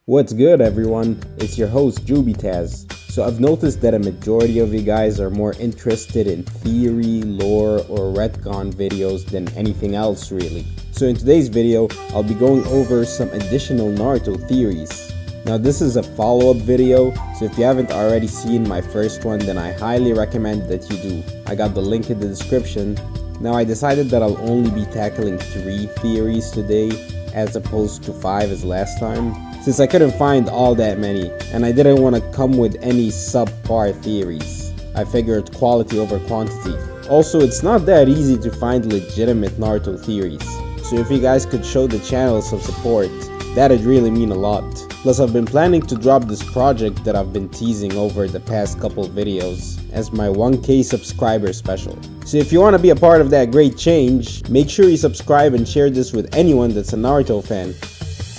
What's good, everyone? It's your host Jubitaz. So I've noticed that a majority of you guys are more interested in theory, lore, or retcon videos than anything else really. So in today's video, I'll be going over some additional Naruto theories. Now this is a follow-up video, so if you haven't already seen my first one, then I highly recommend that you do. I got the link in the description. Now I decided that I'll only be tackling 3 theories today, as opposed to 5 as last time, since I couldn't find all that many, and I didn't want to come with any subpar theories. I figured quality over quantity. Also, it's not that easy to find legitimate Naruto theories, so if you guys could show the channel some support, that'd really mean a lot. Plus, I've been planning to drop this project that I've been teasing over the past couple videos as my 1K subscriber special. So if you want to be a part of that great change, make sure you subscribe and share this with anyone that's a Naruto fan.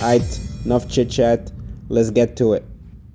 Alright, enough chit chat, let's get to it.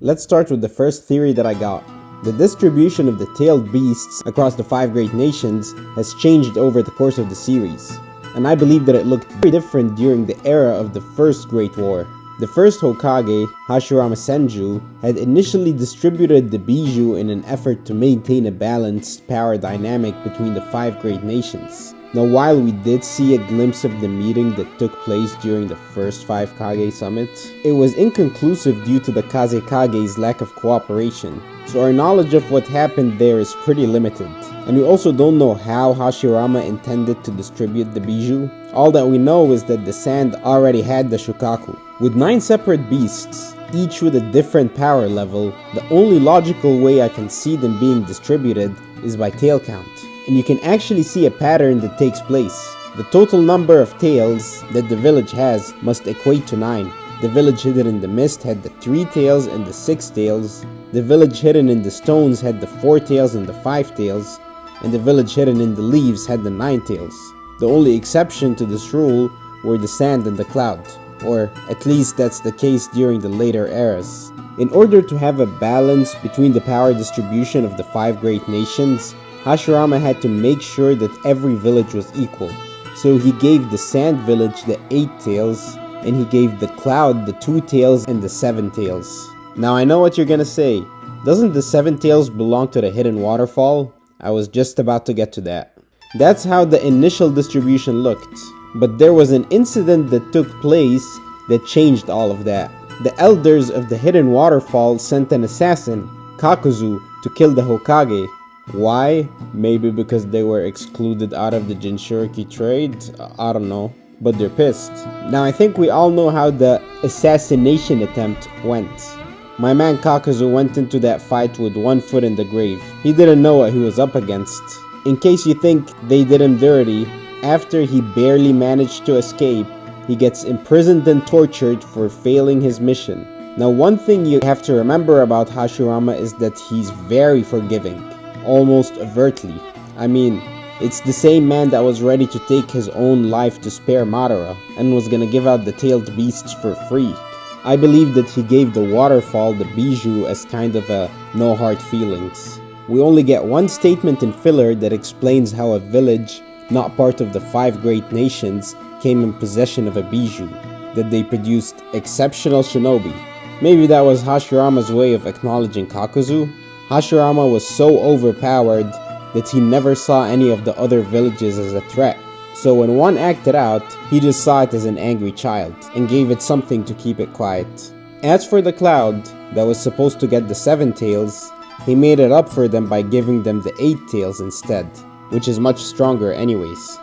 Let's start with the first theory that I got. The distribution of the tailed beasts across the 5 great nations has changed over the course of the series, and I believe that it looked very different during the era of the First Great War. The first Hokage, Hashirama Senju, had initially distributed the Bijou in an effort to maintain a balanced power dynamic between the 5 great nations. Now, while we did see a glimpse of the meeting that took place during the first 5 Kage summit, it was inconclusive due to the Kazekage's lack of cooperation, so our knowledge of what happened there is pretty limited. And we also don't know how Hashirama intended to distribute the Bijou. All that we know is that the sand already had the Shukaku. With 9 separate beasts, each with a different power level, the only logical way I can see them being distributed is by tail count. And you can actually see a pattern that takes place. The total number of tails that the village has must equate to 9. The village hidden in the mist had the 3 tails and the 6 tails. The village hidden in the stones had the 4 tails and the 5 tails. And the village hidden in the leaves had the 9 tails. The only exception to this rule were the sand and the cloud, or at least that's the case during the later eras. In order to have a balance between the power distribution of the 5 great nations, Hashirama had to make sure that every village was equal. So he gave the sand village the 8 tails, and he gave the cloud the 2 tails and the 7 tails. Now I know what you're gonna say. Doesn't the 7 tails belong to the hidden waterfall? I was just about to get to that. That's how the initial distribution looked. But there was an incident that took place that changed all of that. The elders of the hidden waterfall sent an assassin, Kakuzu, to kill the Hokage. Why? Maybe because they were excluded out of the Jinchuriki trade? I don't know. But they're pissed. Now I think we all know how the assassination attempt went. My man Kakuzu went into that fight with 1 foot in the grave. He didn't know what he was up against. In case you think they did him dirty, after he barely managed to escape, he gets imprisoned and tortured for failing his mission. Now one thing you have to remember about Hashirama is that he's very forgiving, almost overtly. I mean, it's the same man that was ready to take his own life to spare Madara, and was gonna give out the tailed beasts for free. I believe that he gave the waterfall the Bijou as kind of a no hard feelings. We only get one statement in filler that explains how a village not part of the 5 great nations came in possession of a Bijou, that they produced exceptional shinobi. Maybe that was Hashirama's way of acknowledging Kakuzu. Hashirama was so overpowered that he never saw any of the other villages as a threat. So when one acted out, he just saw it as an angry child and gave it something to keep it quiet. As for the cloud, that was supposed to get the 7 tails, he made it up for them by giving them the 8 tails instead, which is much stronger anyways.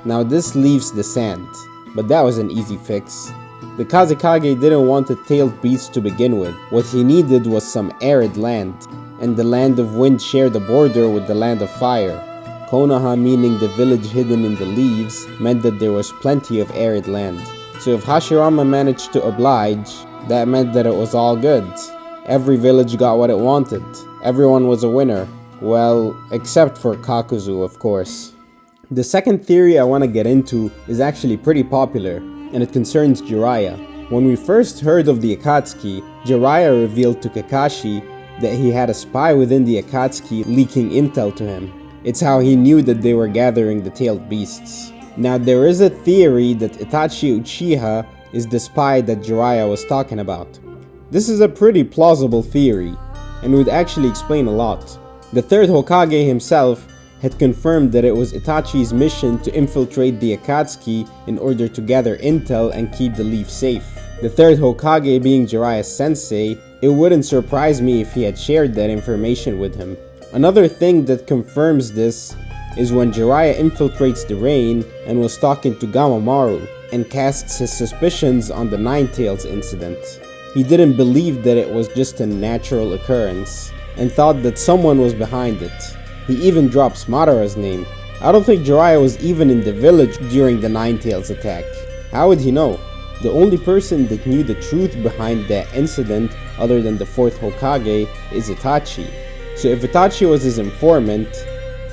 Now this leaves the sand, but that was an easy fix. The Kazekage didn't want a tailed beast to begin with. What he needed was some arid land, and the land of wind shared a border with the land of fire. Konoha, meaning the village hidden in the leaves, meant that there was plenty of arid land. So if Hashirama managed to oblige, that meant that it was all good. Every village got what it wanted. Everyone was a winner. Well, except for Kakuzu, of course. The second theory I want to get into is actually pretty popular, and it concerns Jiraiya. When we first heard of the Akatsuki, Jiraiya revealed to Kakashi that he had a spy within the Akatsuki leaking intel to him. It's how he knew that they were gathering the tailed beasts. Now there is a theory that Itachi Uchiha is the spy that Jiraiya was talking about. This is a pretty plausible theory, and would actually explain a lot. The third Hokage himself had confirmed that it was Itachi's mission to infiltrate the Akatsuki in order to gather intel and keep the leaf safe. The third Hokage being Jiraiya's sensei, it wouldn't surprise me if he had shared that information with him. Another thing that confirms this is when Jiraiya infiltrates the rain and was talking to Gamamaru and casts his suspicions on the Nine-Tails incident. He didn't believe that it was just a natural occurrence and thought that someone was behind it. He even drops Madara's name. I don't think Jiraiya was even in the village during the Nine-Tails attack. How would he know? The only person that knew the truth behind that incident other than the fourth Hokage is Itachi. So if Itachi was his informant,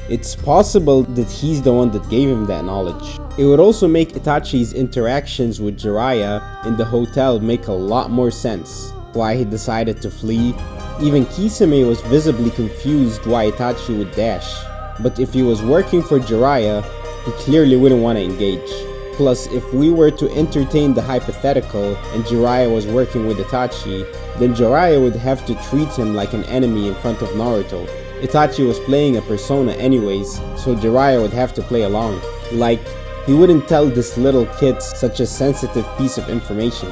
it's possible that he's the one that gave him that knowledge. It would also make Itachi's interactions with Jiraiya in the hotel make a lot more sense. Why he decided to flee. Even Kisame was visibly confused why Itachi would dash. But if he was working for Jiraiya, he clearly wouldn't want to engage. Plus, if we were to entertain the hypothetical and Jiraiya was working with Itachi, then Jiraiya would have to treat him like an enemy in front of Naruto. Itachi was playing a persona anyways, so Jiraiya would have to play along. Like, he wouldn't tell this little kid such a sensitive piece of information.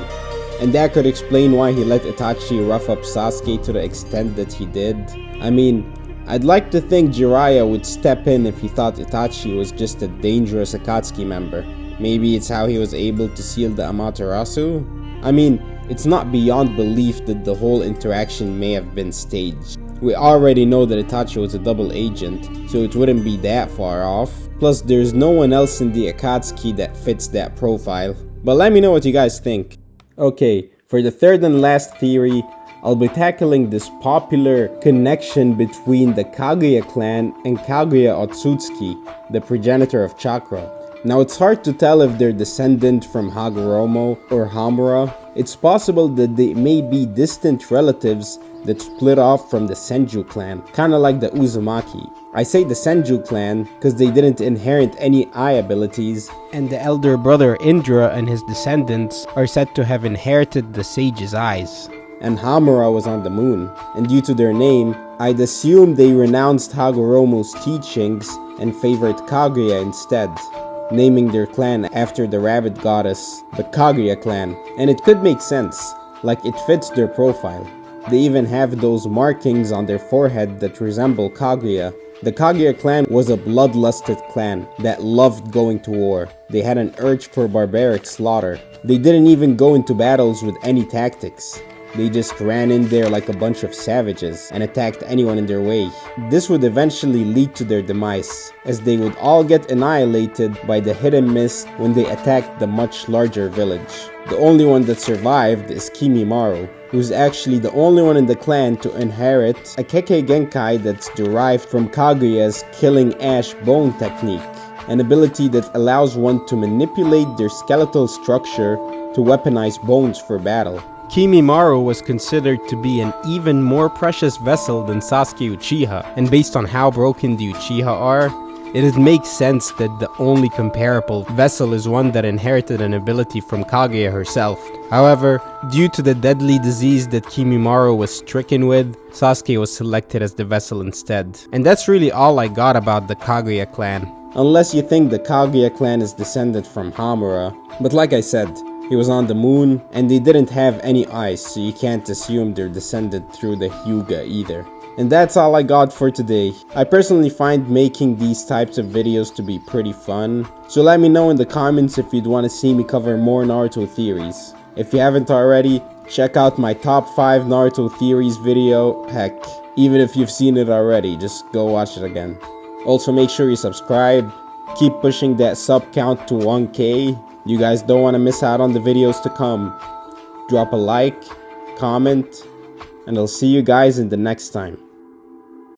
And that could explain why he let Itachi rough up Sasuke to the extent that he did. I mean, I'd like to think Jiraiya would step in if he thought Itachi was just a dangerous Akatsuki member. Maybe it's how he was able to seal the Amaterasu? I mean, it's not beyond belief that the whole interaction may have been staged. We already know that Itachi was a double agent, so it wouldn't be that far off. Plus, there's no one else in the Akatsuki that fits that profile. But let me know what you guys think. Okay, for the third and last theory, I'll be tackling this popular connection between the Kaguya clan and Kaguya Otsutsuki, the progenitor of chakra. Now it's hard to tell if they're descendant from Hagoromo or Hamura. It's possible that they may be distant relatives that split off from the Senju clan, kinda like the Uzumaki. I say the Senju clan because they didn't inherit any eye abilities, and the elder brother Indra and his descendants are said to have inherited the sage's eyes. And Hamura was on the moon, and due to their name, I'd assume they renounced Hagoromo's teachings and favored Kaguya instead, naming their clan after the rabbit goddess, the Kaguya clan. And it could make sense, like it fits their profile. They even have those markings on their forehead that resemble Kaguya. The Kaguya clan was a bloodlusted clan that loved going to war. They had an urge for barbaric slaughter. They didn't even go into battles with any tactics. They just ran in there like a bunch of savages and attacked anyone in their way. This would eventually lead to their demise, as they would all get annihilated by the hidden mist when they attacked the much larger village. The only one that survived is Kimimaro, who's actually the only one in the clan to inherit a Kekkei Genkai that's derived from Kaguya's Killing Ash Bone technique, an ability that allows one to manipulate their skeletal structure to weaponize bones for battle. Kimimaro was considered to be an even more precious vessel than Sasuke Uchiha, and based on how broken the Uchiha are, it makes sense that the only comparable vessel is one that inherited an ability from Kaguya herself. However, due to the deadly disease that Kimimaro was stricken with, Sasuke was selected as the vessel instead. And that's really all I got about the Kaguya clan. Unless you think the Kaguya clan is descended from Hamura. But like I said, he was on the moon, and they didn't have any eyes, so you can't assume they're descended through the Hyuga either. And that's all I got for today. I personally find making these types of videos to be pretty fun, so let me know in the comments if you'd want to see me cover more Naruto theories. If you haven't already, check out my top 5 Naruto theories video. Heck, even if you've seen it already, just go watch it again. Also make sure you subscribe, keep pushing that sub count to 1K. You guys don't want to miss out on the videos to come. Drop a like, comment, and I'll see you guys in the next time.